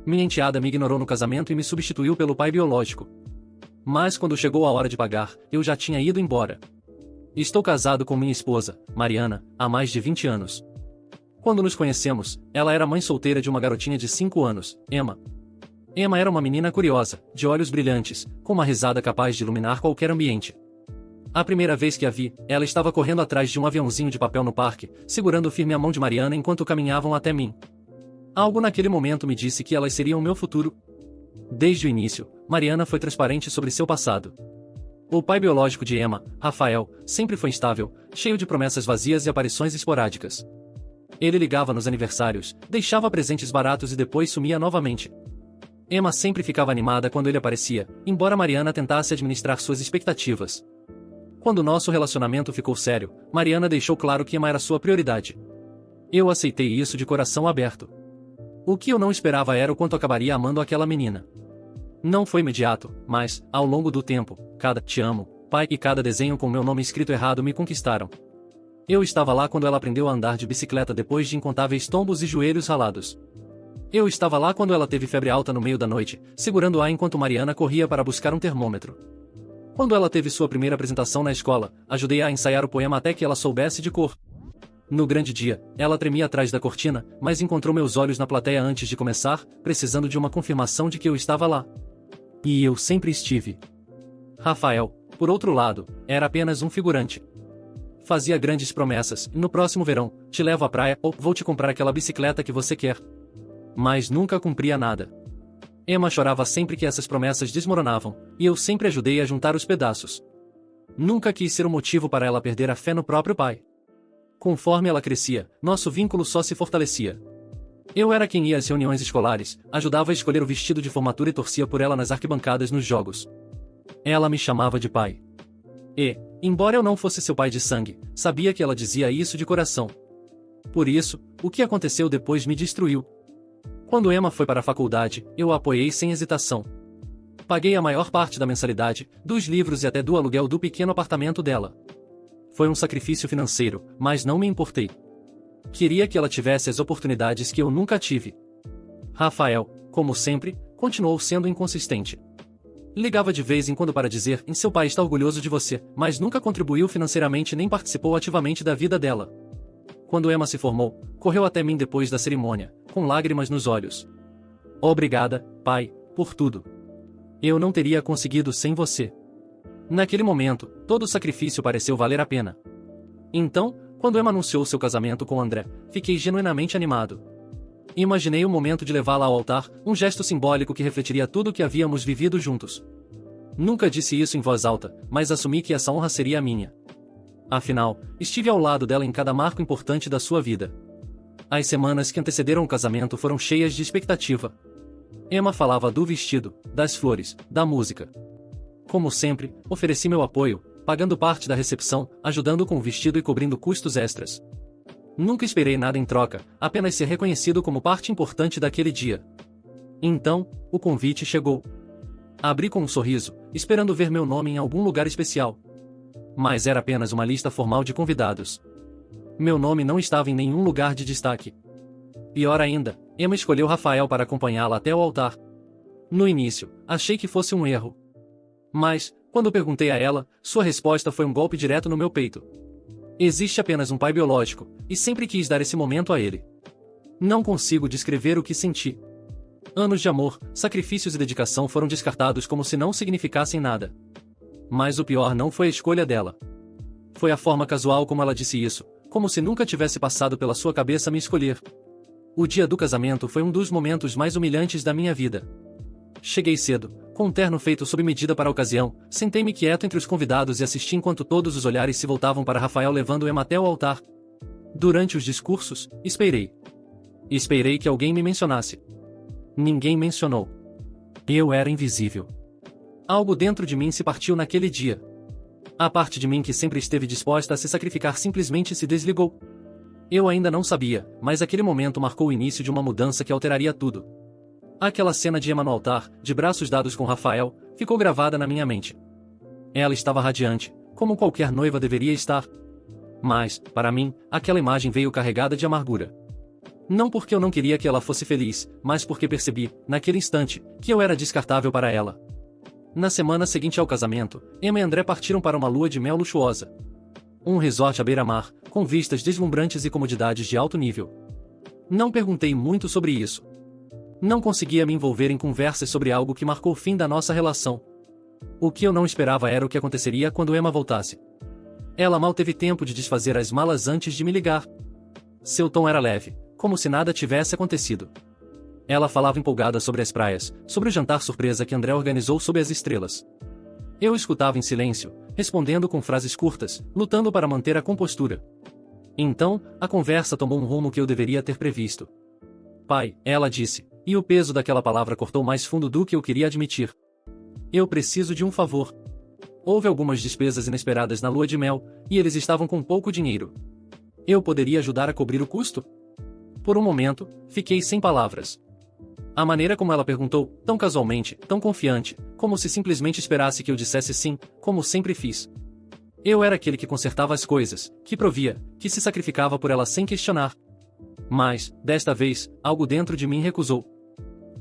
Minha enteada me ignorou no casamento e me substituiu pelo pai biológico. Mas quando chegou a hora de pagar, eu já tinha ido embora. Estou casado com minha esposa, Mariana, há mais de 20 anos. Quando nos conhecemos, ela era mãe solteira de uma garotinha de 5 anos, Emma. Emma era uma menina curiosa, de olhos brilhantes, com uma risada capaz de iluminar qualquer ambiente. A primeira vez que a vi, ela estava correndo atrás de um aviãozinho de papel no parque, segurando firme a mão de Mariana enquanto caminhavam até mim. Algo naquele momento me disse que elas seriam meu futuro. Desde o início, Mariana foi transparente sobre seu passado. O pai biológico de Emma, Rafael, sempre foi instável, cheio de promessas vazias e aparições esporádicas. Ele ligava nos aniversários, deixava presentes baratos e depois sumia novamente. Emma sempre ficava animada quando ele aparecia, embora Mariana tentasse administrar suas expectativas. Quando nosso relacionamento ficou sério, Mariana deixou claro que Emma era sua prioridade. Eu aceitei isso de coração aberto. O que eu não esperava era o quanto acabaria amando aquela menina. Não foi imediato, mas, ao longo do tempo, cada "te amo, pai" e cada desenho com meu nome escrito errado me conquistaram. Eu estava lá quando ela aprendeu a andar de bicicleta depois de incontáveis tombos e joelhos ralados. Eu estava lá quando ela teve febre alta no meio da noite, segurando-a enquanto Mariana corria para buscar um termômetro. Quando ela teve sua primeira apresentação na escola, ajudei-a a ensaiar o poema até que ela soubesse de cor. No grande dia, ela tremia atrás da cortina, mas encontrou meus olhos na plateia antes de começar, precisando de uma confirmação de que eu estava lá. E eu sempre estive. Rafael, por outro lado, era apenas um figurante. Fazia grandes promessas, no próximo verão, te levo à praia ou vou te comprar aquela bicicleta que você quer. Mas nunca cumpria nada. Emma chorava sempre que essas promessas desmoronavam, e eu sempre ajudei a juntar os pedaços. Nunca quis ser um motivo para ela perder a fé no próprio pai. Conforme ela crescia, nosso vínculo só se fortalecia. Eu era quem ia às reuniões escolares, ajudava a escolher o vestido de formatura e torcia por ela nas arquibancadas nos jogos. Ela me chamava de pai. E, embora eu não fosse seu pai de sangue, sabia que ela dizia isso de coração. Por isso, o que aconteceu depois me destruiu. Quando Emma foi para a faculdade, eu a apoiei sem hesitação. Paguei a maior parte da mensalidade, dos livros e até do aluguel do pequeno apartamento dela. Foi um sacrifício financeiro, mas não me importei. Queria que ela tivesse as oportunidades que eu nunca tive. Rafael, como sempre, continuou sendo inconsistente. Ligava de vez em quando para dizer que seu pai está orgulhoso de você, mas nunca contribuiu financeiramente nem participou ativamente da vida dela. Quando Emma se formou, correu até mim depois da cerimônia, com lágrimas nos olhos. Obrigada, pai, por tudo. Eu não teria conseguido sem você. Naquele momento, todo o sacrifício pareceu valer a pena. Então, quando Emma anunciou seu casamento com André, fiquei genuinamente animado. Imaginei o momento de levá-la ao altar, um gesto simbólico que refletiria tudo o que havíamos vivido juntos. Nunca disse isso em voz alta, mas assumi que essa honra seria minha. Afinal, estive ao lado dela em cada marco importante da sua vida. As semanas que antecederam o casamento foram cheias de expectativa. Emma falava do vestido, das flores, da música. Como sempre, ofereci meu apoio, pagando parte da recepção, ajudando com o vestido e cobrindo custos extras. Nunca esperei nada em troca, apenas ser reconhecido como parte importante daquele dia. Então, o convite chegou. Abri com um sorriso, esperando ver meu nome em algum lugar especial. Mas era apenas uma lista formal de convidados. Meu nome não estava em nenhum lugar de destaque. Pior ainda, Emma escolheu Rafael para acompanhá-la até o altar. No início, achei que fosse um erro. Mas, quando perguntei a ela, sua resposta foi um golpe direto no meu peito. Existe apenas um pai biológico, e sempre quis dar esse momento a ele. Não consigo descrever o que senti. Anos de amor, sacrifícios e dedicação foram descartados como se não significassem nada. Mas o pior não foi a escolha dela. Foi a forma casual como ela disse isso, como se nunca tivesse passado pela sua cabeça me escolher. O dia do casamento foi um dos momentos mais humilhantes da minha vida. Cheguei cedo, com um terno feito sob medida para a ocasião, sentei-me quieto entre os convidados e assisti enquanto todos os olhares se voltavam para Rafael levando Emma até o altar. Durante os discursos, esperei. Esperei que alguém me mencionasse. Ninguém mencionou. Eu era invisível. Algo dentro de mim se partiu naquele dia. A parte de mim que sempre esteve disposta a se sacrificar simplesmente se desligou. Eu ainda não sabia, mas aquele momento marcou o início de uma mudança que alteraria tudo. Aquela cena de Emma no altar, de braços dados com Rafael, ficou gravada na minha mente. Ela estava radiante, como qualquer noiva deveria estar. Mas, para mim, aquela imagem veio carregada de amargura. Não porque eu não queria que ela fosse feliz, mas porque percebi, naquele instante, que eu era descartável para ela. Na semana seguinte ao casamento, Emma e André partiram para uma lua de mel luxuosa. Um resort à beira-mar, com vistas deslumbrantes e comodidades de alto nível. Não perguntei muito sobre isso. Não conseguia me envolver em conversas sobre algo que marcou o fim da nossa relação. O que eu não esperava era o que aconteceria quando Emma voltasse. Ela mal teve tempo de desfazer as malas antes de me ligar. Seu tom era leve, como se nada tivesse acontecido. Ela falava empolgada sobre as praias, sobre o jantar surpresa que André organizou sob as estrelas. Eu escutava em silêncio, respondendo com frases curtas, lutando para manter a compostura. Então, a conversa tomou um rumo que eu deveria ter previsto. Pai, ela disse, e o peso daquela palavra cortou mais fundo do que eu queria admitir. Eu preciso de um favor. Houve algumas despesas inesperadas na lua de mel, e eles estavam com pouco dinheiro. Eu poderia ajudar a cobrir o custo? Por um momento, fiquei sem palavras. A maneira como ela perguntou, tão casualmente, tão confiante, como se simplesmente esperasse que eu dissesse sim, como sempre fiz. Eu era aquele que consertava as coisas, que provia, que se sacrificava por ela sem questionar. Mas, desta vez, algo dentro de mim recusou.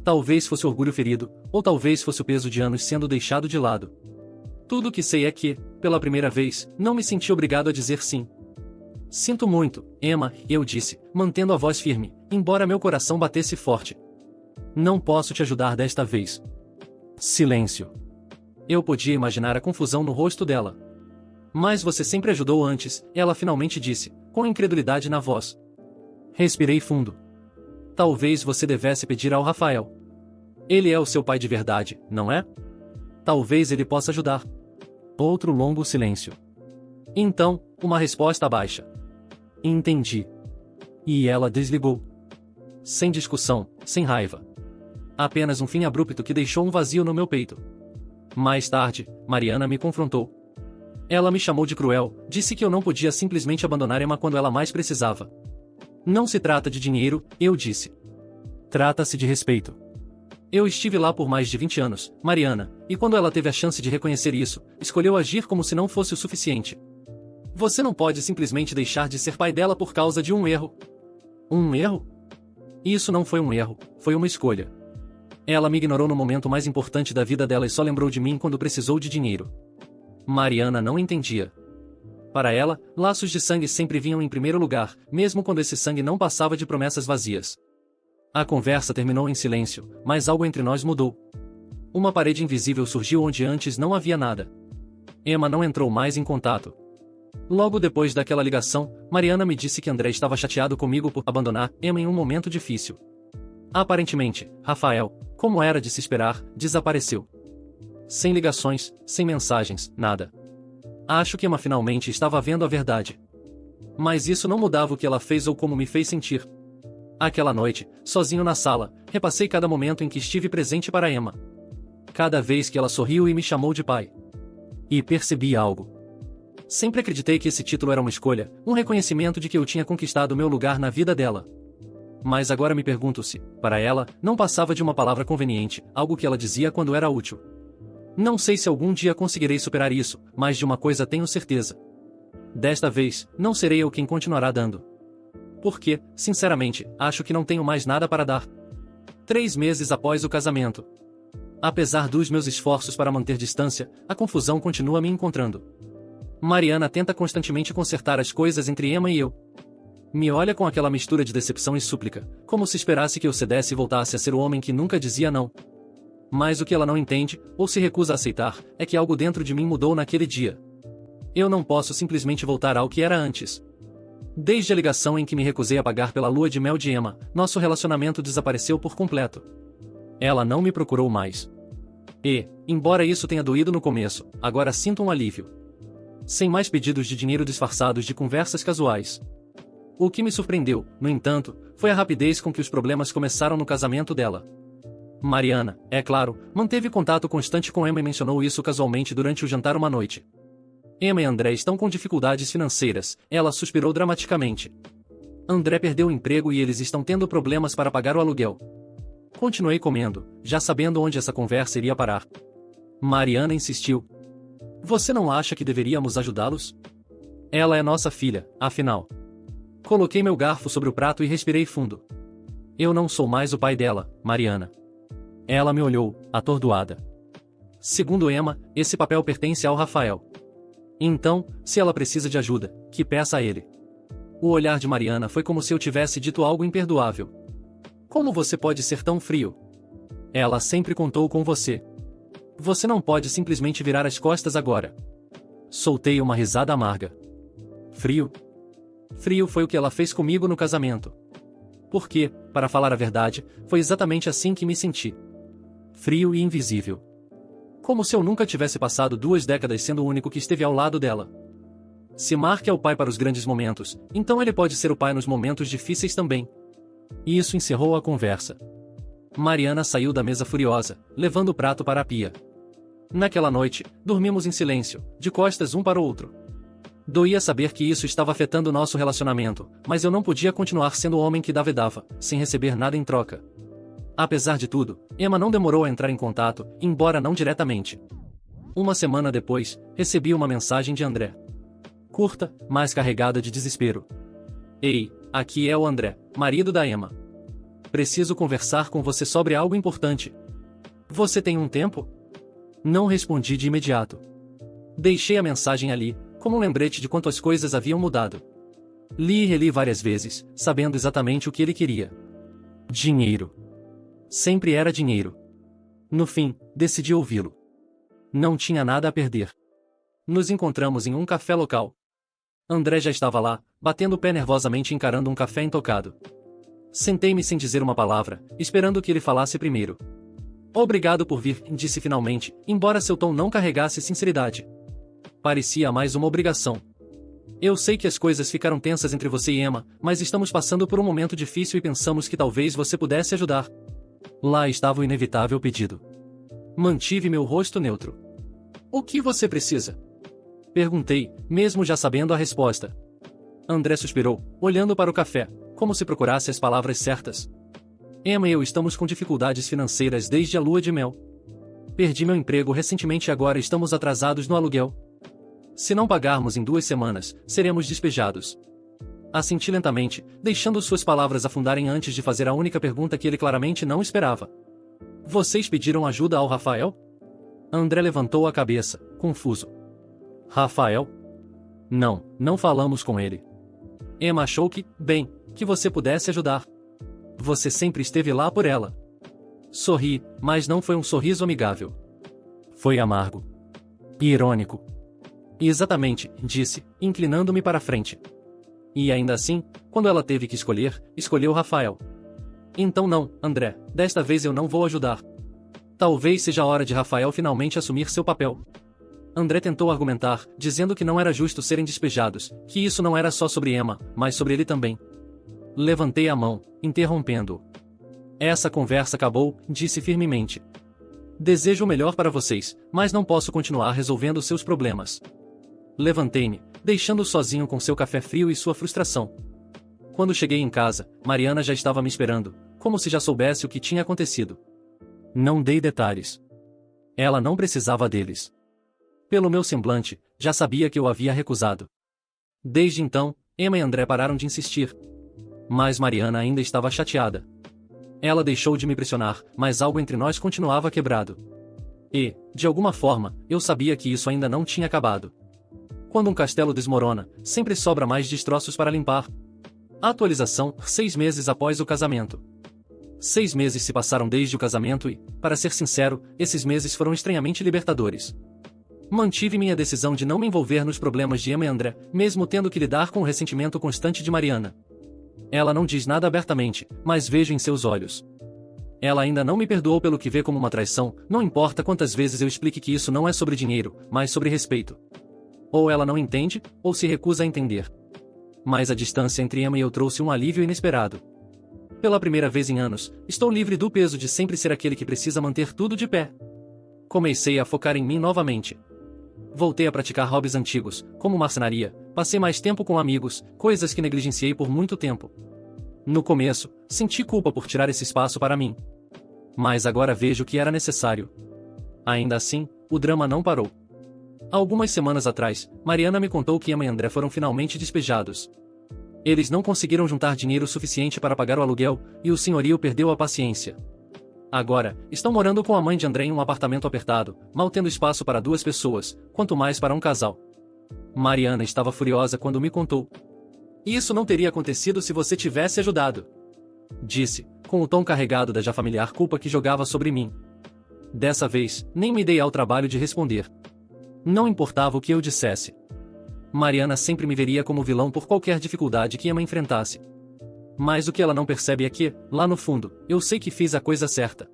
Talvez fosse orgulho ferido, ou talvez fosse o peso de anos sendo deixado de lado. Tudo o que sei é que, pela primeira vez, não me senti obrigado a dizer sim. Sinto muito, Emma, eu disse, mantendo a voz firme, embora meu coração batesse forte. Não posso te ajudar desta vez. Silêncio. Eu podia imaginar a confusão no rosto dela. Mas você sempre ajudou antes, ela finalmente disse, com incredulidade na voz. Respirei fundo. Talvez você devesse pedir ao Rafael. Ele é o seu pai de verdade, não é? Talvez ele possa ajudar. Outro longo silêncio. Então, uma resposta baixa. Entendi. E ela desligou. Sem discussão, sem raiva. Apenas um fim abrupto que deixou um vazio no meu peito. Mais tarde, Mariana me confrontou. Ela me chamou de cruel, disse que eu não podia simplesmente abandonar Emma quando ela mais precisava. Não se trata de dinheiro, eu disse. Trata-se de respeito. Eu estive lá por mais de 20 anos, Mariana, e quando ela teve a chance de reconhecer isso, escolheu agir como se não fosse o suficiente. Você não pode simplesmente deixar de ser pai dela por causa de um erro. Um erro? Isso não foi um erro, foi uma escolha. Ela me ignorou no momento mais importante da vida dela e só lembrou de mim quando precisou de dinheiro. Mariana não entendia. Para ela, laços de sangue sempre vinham em primeiro lugar, mesmo quando esse sangue não passava de promessas vazias. A conversa terminou em silêncio, mas algo entre nós mudou. Uma parede invisível surgiu onde antes não havia nada. Emma não entrou mais em contato. Logo depois daquela ligação, Mariana me disse que André estava chateado comigo por abandonar Emma em um momento difícil. Aparentemente, Rafael, como era de se esperar, desapareceu. Sem ligações, sem mensagens, nada. Acho que Emma finalmente estava vendo a verdade. Mas isso não mudava o que ela fez ou como me fez sentir. Aquela noite, sozinho na sala, repassei cada momento em que estive presente para Emma. Cada vez que ela sorriu e me chamou de pai. E percebi algo. Sempre acreditei que esse título era uma escolha, um reconhecimento de que eu tinha conquistado meu lugar na vida dela. Mas agora me pergunto se, para ela, não passava de uma palavra conveniente, algo que ela dizia quando era útil. Não sei se algum dia conseguirei superar isso, mas de uma coisa tenho certeza. Desta vez, não serei eu quem continuará dando. Porque, sinceramente, acho que não tenho mais nada para dar. 3 meses após o casamento. Apesar dos meus esforços para manter distância, a confusão continua me encontrando. Mariana tenta constantemente consertar as coisas entre Emma e eu. Me olha com aquela mistura de decepção e súplica, como se esperasse que eu cedesse e voltasse a ser o homem que nunca dizia não. Mas o que ela não entende, ou se recusa a aceitar, é que algo dentro de mim mudou naquele dia. Eu não posso simplesmente voltar ao que era antes. Desde a ligação em que me recusei a pagar pela lua de mel de Emma, nosso relacionamento desapareceu por completo. Ela não me procurou mais. E, embora isso tenha doído no começo, agora sinto um alívio. Sem mais pedidos de dinheiro disfarçados de conversas casuais. O que me surpreendeu, no entanto, foi a rapidez com que os problemas começaram no casamento dela. Mariana, é claro, manteve contato constante com Emma e mencionou isso casualmente durante o jantar uma noite. Emma e André estão com dificuldades financeiras, ela suspirou dramaticamente. André perdeu o emprego e eles estão tendo problemas para pagar o aluguel. Continuei comendo, já sabendo onde essa conversa iria parar. Mariana insistiu. Você não acha que deveríamos ajudá-los? Ela é nossa filha, afinal. Coloquei meu garfo sobre o prato e respirei fundo. Eu não sou mais o pai dela, Mariana. Ela me olhou, atordoada. Segundo Emma, esse papel pertence ao Rafael. Então, se ela precisa de ajuda, que peça a ele. O olhar de Mariana foi como se eu tivesse dito algo imperdoável. Como você pode ser tão frio? Ela sempre contou com você. Você não pode simplesmente virar as costas agora. Soltei uma risada amarga. Frio? Frio foi o que ela fez comigo no casamento. Porque, para falar a verdade, foi exatamente assim que me senti. Frio e invisível. Como se eu nunca tivesse passado 2 décadas sendo o único que esteve ao lado dela. Se Mark é o pai para os grandes momentos, então ele pode ser o pai nos momentos difíceis também. E isso encerrou a conversa. Mariana saiu da mesa furiosa, levando o prato para a pia. Naquela noite, dormimos em silêncio, de costas um para o outro. Doía saber que isso estava afetando nosso relacionamento, mas eu não podia continuar sendo o homem que dava e dava, sem receber nada em troca. Apesar de tudo, Emma não demorou a entrar em contato, embora não diretamente. Uma semana depois, recebi uma mensagem de André. Curta, mas carregada de desespero. Ei, aqui é o André, marido da Emma. Preciso conversar com você sobre algo importante. Você tem um tempo? Não respondi de imediato. Deixei a mensagem ali, como um lembrete de quanto as coisas haviam mudado. Li e reli várias vezes, sabendo exatamente o que ele queria. Dinheiro. Sempre era dinheiro. No fim, decidi ouvi-lo. Não tinha nada a perder. Nos encontramos em um café local. André já estava lá, batendo o pé nervosamente encarando um café intocado. Sentei-me sem dizer uma palavra, esperando que ele falasse primeiro. Obrigado por vir, disse finalmente, embora seu tom não carregasse sinceridade. Parecia mais uma obrigação. Eu sei que as coisas ficaram tensas entre você e Emma, mas estamos passando por um momento difícil e pensamos que talvez você pudesse ajudar. Lá estava o inevitável pedido. Mantive meu rosto neutro. O que você precisa? Perguntei, mesmo já sabendo a resposta. André suspirou, olhando para o café, como se procurasse as palavras certas. Emma e eu estamos com dificuldades financeiras desde a lua de mel. Perdi meu emprego recentemente e agora estamos atrasados no aluguel. Se não pagarmos em 2 semanas, seremos despejados. Assenti lentamente, deixando suas palavras afundarem antes de fazer a única pergunta que ele claramente não esperava. Vocês pediram ajuda ao Rafael? André levantou a cabeça, confuso. Rafael? Não, não falamos com ele. Emma achou que você pudesse ajudar. Você sempre esteve lá por ela. Sorri, mas não foi um sorriso amigável. Foi amargo. E irônico. Exatamente, disse, inclinando-me para a frente. E ainda assim, quando ela teve que escolher, escolheu Rafael. Então não, André, desta vez eu não vou ajudar. Talvez seja a hora de Rafael finalmente assumir seu papel. André tentou argumentar, dizendo que não era justo serem despejados, que isso não era só sobre Emma, mas sobre ele também. Levantei a mão, interrompendo-o. Essa conversa acabou, disse firmemente. Desejo o melhor para vocês, mas não posso continuar resolvendo seus problemas. Levantei-me, deixando-o sozinho com seu café frio e sua frustração. Quando cheguei em casa, Mariana já estava me esperando, como se já soubesse o que tinha acontecido. Não dei detalhes. Ela não precisava deles. Pelo meu semblante, já sabia que eu havia recusado. Desde então, Emma e André pararam de insistir. Mas Mariana ainda estava chateada. Ela deixou de me pressionar, mas algo entre nós continuava quebrado. E, de alguma forma, eu sabia que isso ainda não tinha acabado. Quando um castelo desmorona, sempre sobra mais destroços para limpar. Atualização, 6 meses após o casamento. 6 meses se passaram desde o casamento e, para ser sincero, esses meses foram estranhamente libertadores. Mantive minha decisão de não me envolver nos problemas de Emma e André, mesmo tendo que lidar com o ressentimento constante de Mariana. Ela não diz nada abertamente, mas vejo em seus olhos. Ela ainda não me perdoou pelo que vê como uma traição, não importa quantas vezes eu explique que isso não é sobre dinheiro, mas sobre respeito. Ou ela não entende, ou se recusa a entender. Mas a distância entre Emma e eu trouxe um alívio inesperado. Pela primeira vez em anos, estou livre do peso de sempre ser aquele que precisa manter tudo de pé. Comecei a focar em mim novamente. Voltei a praticar hobbies antigos, como marcenaria, passei mais tempo com amigos, coisas que negligenciei por muito tempo. No começo, senti culpa por tirar esse espaço para mim. Mas agora vejo que era necessário. Ainda assim, o drama não parou. Algumas semanas atrás, Mariana me contou que Emma e André foram finalmente despejados. Eles não conseguiram juntar dinheiro suficiente para pagar o aluguel, e o senhorio perdeu a paciência. Agora, estão morando com a mãe de André em um apartamento apertado, mal tendo espaço para 2 pessoas, quanto mais para um casal. Mariana estava furiosa quando me contou. Isso não teria acontecido se você tivesse ajudado. Disse, com o tom carregado da já familiar culpa que jogava sobre mim. Dessa vez, nem me dei ao trabalho de responder. Não importava o que eu dissesse. Mariana sempre me veria como vilão por qualquer dificuldade que Emma enfrentasse. Mas o que ela não percebe é que, lá no fundo, eu sei que fiz a coisa certa.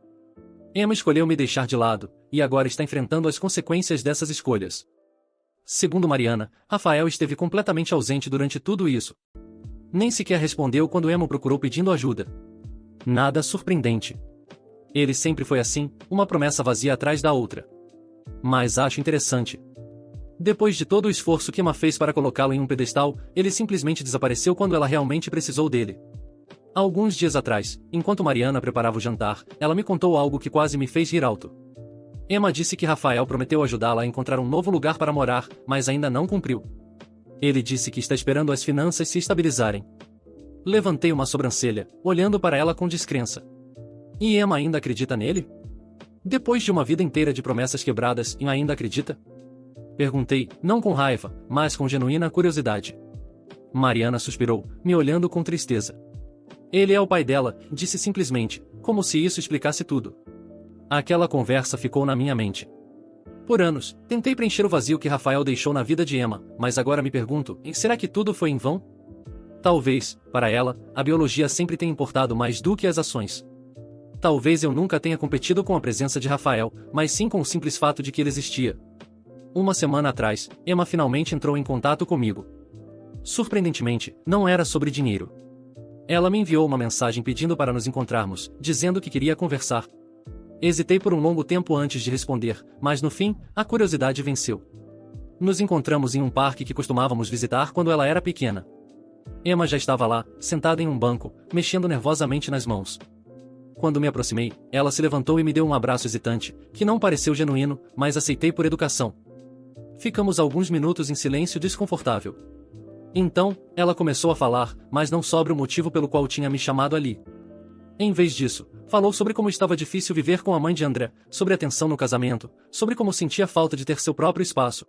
Emma escolheu me deixar de lado, e agora está enfrentando as consequências dessas escolhas. Segundo Mariana, Rafael esteve completamente ausente durante tudo isso. Nem sequer respondeu quando Emma procurou pedindo ajuda. Nada surpreendente. Ele sempre foi assim, uma promessa vazia atrás da outra. Mas acho interessante. Depois de todo o esforço que Emma fez para colocá-lo em um pedestal, ele simplesmente desapareceu quando ela realmente precisou dele. Alguns dias atrás, enquanto Mariana preparava o jantar, ela me contou algo que quase me fez rir alto. Emma disse que Rafael prometeu ajudá-la a encontrar um novo lugar para morar, mas ainda não cumpriu. Ele disse que está esperando as finanças se estabilizarem. Levantei uma sobrancelha, olhando para ela com descrença. E Emma ainda acredita nele? Depois de uma vida inteira de promessas quebradas, ainda acredita? Perguntei, não com raiva, mas com genuína curiosidade. Mariana suspirou, me olhando com tristeza. Ele é o pai dela, disse simplesmente, como se isso explicasse tudo. Aquela conversa ficou na minha mente. Por anos, tentei preencher o vazio que Rafael deixou na vida de Emma, mas agora me pergunto, será que tudo foi em vão? Talvez, para ela, a biologia sempre tenha importado mais do que as ações. Talvez eu nunca tenha competido com a presença de Rafael, mas sim com o simples fato de que ele existia. Uma semana atrás, Emma finalmente entrou em contato comigo. Surpreendentemente, não era sobre dinheiro. Ela me enviou uma mensagem pedindo para nos encontrarmos, dizendo que queria conversar. Hesitei por um longo tempo antes de responder, mas no fim, a curiosidade venceu. Nos encontramos em um parque que costumávamos visitar quando ela era pequena. Emma já estava lá, sentada em um banco, mexendo nervosamente nas mãos. Quando me aproximei, ela se levantou e me deu um abraço hesitante, que não pareceu genuíno, mas aceitei por educação. Ficamos alguns minutos em silêncio desconfortável. Então, ela começou a falar, mas não sobre o motivo pelo qual tinha me chamado ali. Em vez disso, falou sobre como estava difícil viver com a mãe de André, sobre a tensão no casamento, sobre como sentia falta de ter seu próprio espaço.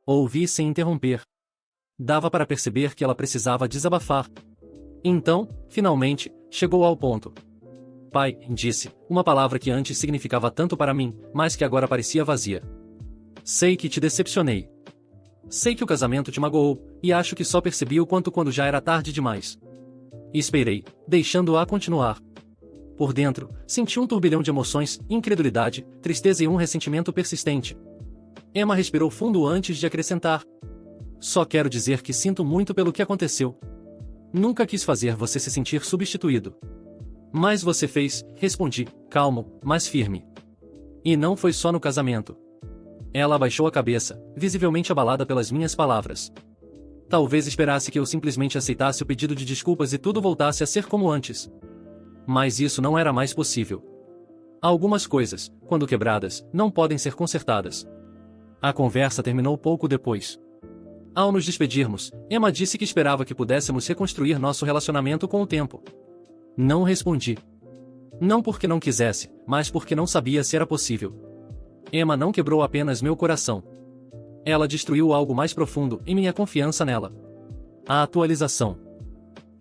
Ouvi sem interromper. Dava para perceber que ela precisava desabafar. Então, finalmente, chegou ao ponto. Pai, disse, uma palavra que antes significava tanto para mim, mas que agora parecia vazia. Sei que te decepcionei. Sei que o casamento te magoou, e acho que só percebi o quanto quando já era tarde demais. Esperei, deixando-a continuar. Por dentro, senti um turbilhão de emoções, incredulidade, tristeza e um ressentimento persistente. Emma respirou fundo antes de acrescentar. Só quero dizer que sinto muito pelo que aconteceu. Nunca quis fazer você se sentir substituído. Mas você fez, respondi, calmo, mas firme. E não foi só no casamento. Ela abaixou a cabeça, visivelmente abalada pelas minhas palavras. Talvez esperasse que eu simplesmente aceitasse o pedido de desculpas e tudo voltasse a ser como antes. Mas isso não era mais possível. Algumas coisas, quando quebradas, não podem ser consertadas. A conversa terminou pouco depois. Ao nos despedirmos, Emma disse que esperava que pudéssemos reconstruir nosso relacionamento com o tempo. Não respondi. Não porque não quisesse, mas porque não sabia se era possível. Emma não quebrou apenas meu coração. Ela destruiu algo mais profundo em minha confiança nela. A atualização.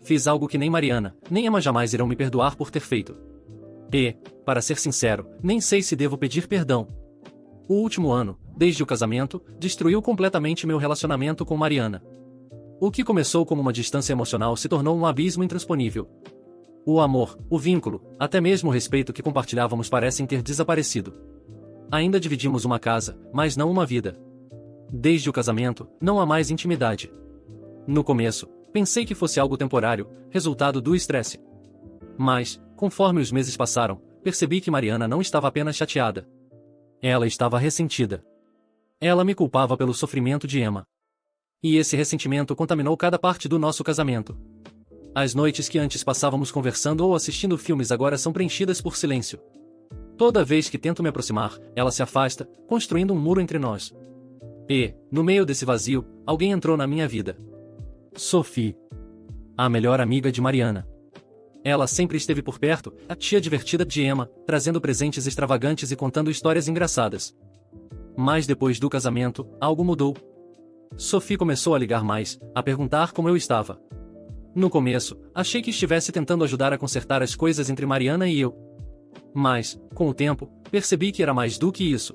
Fiz algo que nem Mariana, nem Emma jamais irão me perdoar por ter feito. E, para ser sincero, nem sei se devo pedir perdão. O último ano, desde o casamento, destruiu completamente meu relacionamento com Mariana. O que começou como uma distância emocional se tornou um abismo intransponível. O amor, o vínculo, até mesmo o respeito que compartilhávamos parecem ter desaparecido. Ainda dividimos uma casa, mas não uma vida. Desde o casamento, não há mais intimidade. No começo, pensei que fosse algo temporário, resultado do estresse. Mas, conforme os meses passaram, percebi que Mariana não estava apenas chateada. Ela estava ressentida. Ela me culpava pelo sofrimento de Emma. E esse ressentimento contaminou cada parte do nosso casamento. As noites que antes passávamos conversando ou assistindo filmes agora são preenchidas por silêncio. Toda vez que tento me aproximar, ela se afasta, construindo um muro entre nós. E, no meio desse vazio, alguém entrou na minha vida. Sophie. a melhor amiga de Mariana. Ela sempre esteve por perto, a tia divertida de Emma, trazendo presentes extravagantes e contando histórias engraçadas. Mas depois do casamento, algo mudou. Sophie começou a ligar mais, a perguntar como eu estava. No começo, achei que estivesse tentando ajudar a consertar as coisas entre Mariana e eu. Mas, com o tempo, percebi que era mais do que isso.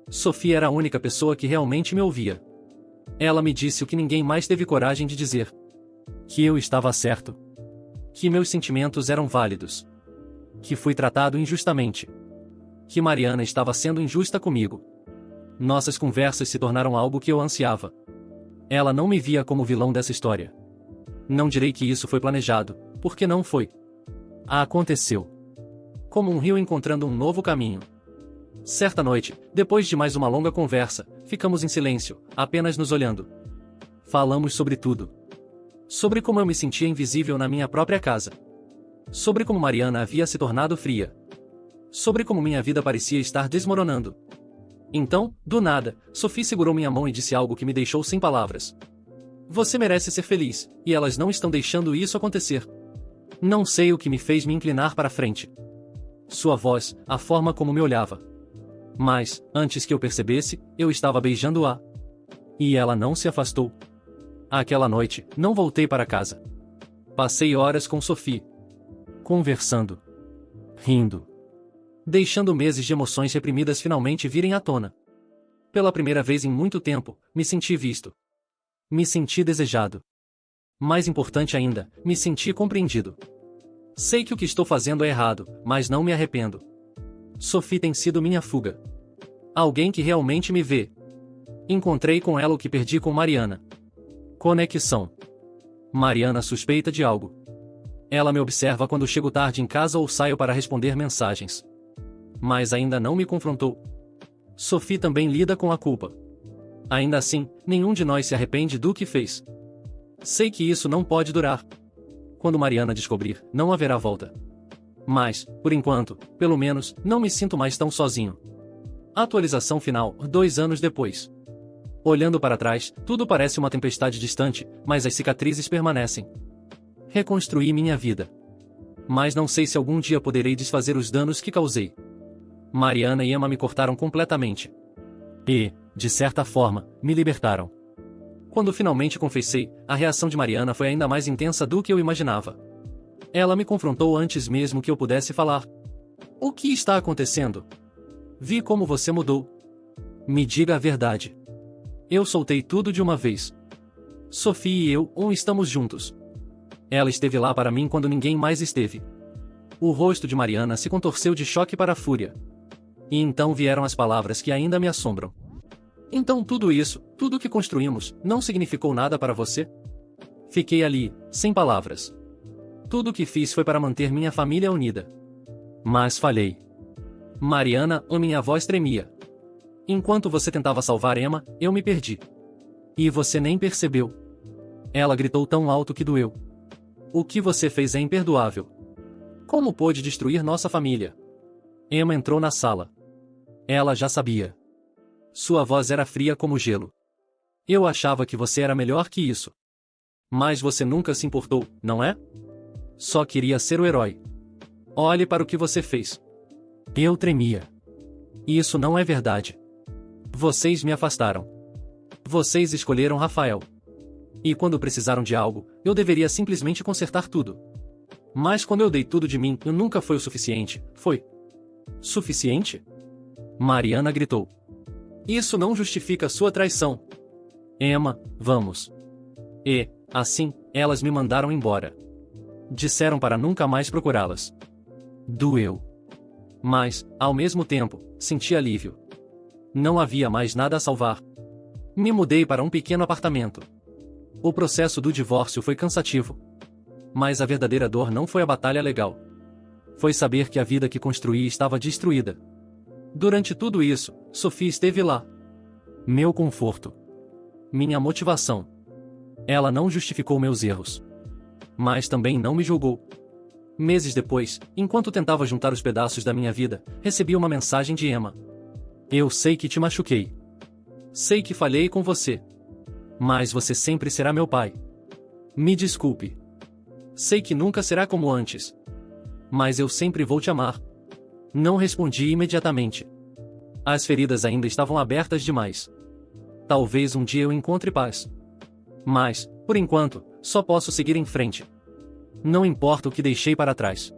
Sophie era a única pessoa que realmente me ouvia. Ela me disse o que ninguém mais teve coragem de dizer. Que eu estava certo. Que meus sentimentos eram válidos. Que fui tratado injustamente. Que Mariana estava sendo injusta comigo. Nossas conversas se tornaram algo que eu ansiava. Ela não me via como vilão dessa história. Não direi que isso foi planejado, porque não foi. Aconteceu. Como um rio encontrando um novo caminho. Certa noite, depois de mais uma longa conversa, ficamos em silêncio, apenas nos olhando. Falamos sobre tudo. Sobre como eu me sentia invisível na minha própria casa. Sobre como Mariana havia se tornado fria. Sobre como minha vida parecia estar desmoronando. Então, do nada, Sophie segurou minha mão e disse algo que me deixou sem palavras. Você merece ser feliz, e elas não estão deixando isso acontecer. Não sei o que me fez me inclinar para frente. Sua voz, a forma como me olhava. Mas, antes que eu percebesse, eu estava beijando-a. E ela não se afastou. Aquela noite, não voltei para casa. Passei horas com Sophie. Conversando. Rindo. Deixando meses de emoções reprimidas finalmente virem à tona. Pela primeira vez em muito tempo, me senti visto. Me senti desejado. Mais importante ainda, me senti compreendido. Sei que o que estou fazendo é errado, mas não me arrependo. Sophie tem sido minha fuga. Alguém que realmente me vê. Encontrei com ela o que perdi com Mariana. Conexão. Mariana suspeita de algo. Ela me observa quando chego tarde em casa ou saio para responder mensagens. Mas ainda não me confrontou. Sophie também lida com a culpa. Ainda assim, nenhum de nós se arrepende do que fez. Sei que isso não pode durar. Quando Mariana descobrir, não haverá volta. Mas, por enquanto, pelo menos, não me sinto mais tão sozinho. Atualização final, 2 anos depois. Olhando para trás, tudo parece uma tempestade distante, mas as cicatrizes permanecem. Reconstruí minha vida. Mas não sei se algum dia poderei desfazer os danos que causei. Mariana e Emma me cortaram completamente. E, de certa forma, me libertaram. Quando finalmente confessei, a reação de Mariana foi ainda mais intensa do que eu imaginava. Ela me confrontou antes mesmo que eu pudesse falar. O que está acontecendo? Vi como você mudou. Me diga a verdade. Eu soltei tudo de uma vez. Sophie e eu, estamos juntos. Ela esteve lá para mim quando ninguém mais esteve. O rosto de Mariana se contorceu de choque para a fúria. E então vieram as palavras que ainda me assombram. Então tudo isso, tudo que construímos, não significou nada para você? Fiquei ali, sem palavras. Tudo o que fiz foi para manter minha família unida. Mas falhei. Mariana, minha voz tremia. Enquanto você tentava salvar Emma, eu me perdi. E você nem percebeu. Ela gritou tão alto que doeu. O que você fez é imperdoável. Como pôde destruir nossa família? Emma entrou na sala. Ela já sabia. Sua voz era fria como gelo. Eu achava que você era melhor que isso. Mas você nunca se importou, não é? Só queria ser o herói. Olhe para o que você fez. Eu tremia. Isso não é verdade. Vocês me afastaram. Vocês escolheram Rafael. E quando precisaram de algo, eu deveria simplesmente consertar tudo. Mas quando eu dei tudo de mim, eu nunca foi o suficiente, foi? Suficiente? Mariana gritou. Isso não justifica sua traição. Emma, vamos. E, assim, elas me mandaram embora. Disseram para nunca mais procurá-las. Doeu. Mas, ao mesmo tempo, senti alívio. Não havia mais nada a salvar. Me mudei para um pequeno apartamento. O processo do divórcio foi cansativo. Mas a verdadeira dor não foi a batalha legal. Foi saber que a vida que construí estava destruída. Durante tudo isso, Sophie esteve lá. Meu conforto. Minha motivação. Ela não justificou meus erros. Mas também não me julgou. Meses depois, enquanto tentava juntar os pedaços da minha vida, recebi uma mensagem de Emma. Eu sei que te machuquei. Sei que falhei com você. Mas você sempre será meu pai. Me desculpe. Sei que nunca será como antes. Mas eu sempre vou te amar. Não respondi imediatamente. As feridas ainda estavam abertas demais. Talvez um dia eu encontre paz. Mas, por enquanto, só posso seguir em frente. Não importa o que deixei para trás.